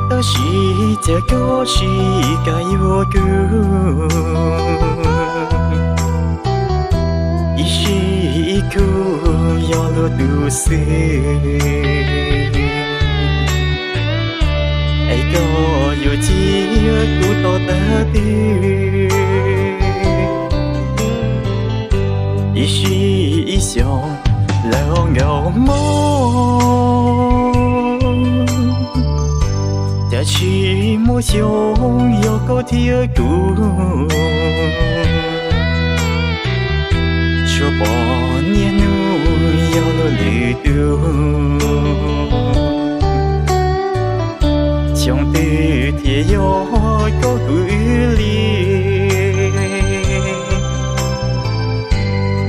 都是这个世界有故，一时一刻要落都市，爱个有几古多的地，一时一想老牛梦。假期末想要个天故，说半年路要了旅途，想对天要个故里，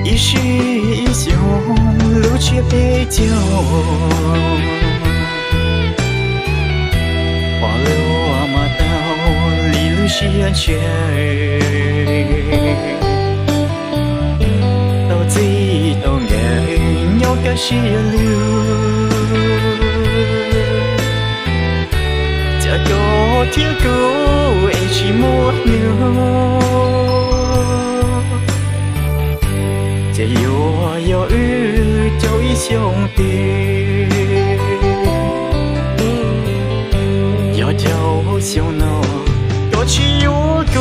一时一想路却被叫。是安全，到知道眼有个是流，这个天高一起摸牛，这有雨就一兄弟，要跳小闹。只有个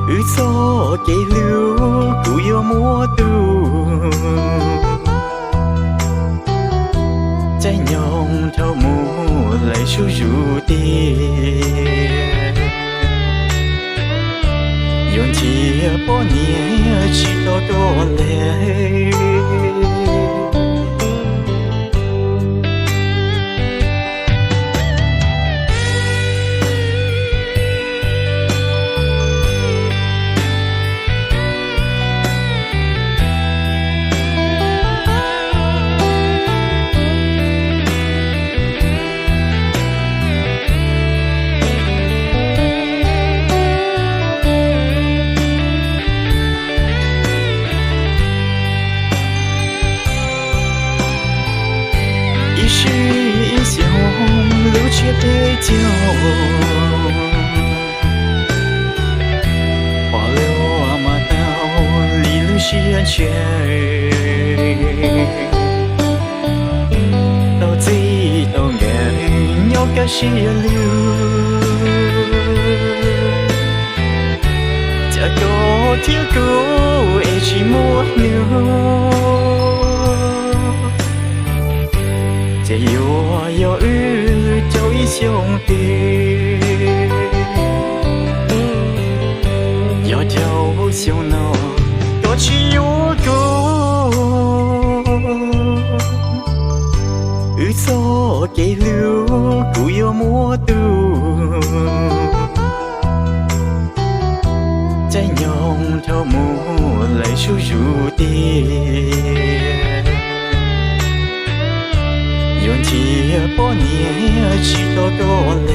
日错给留，不要莫度，在娘头目来输入的，用铁把年起到多来。一时一想，路却被叫，花柳马刀，离路是安全，到知道眼有个是流，这个天高一起摸牛。这有雨就一兄弟，要跳小闹，多起有个，雨错给留，不要莫度，在娘头目来输入的。用铁把年起到多来。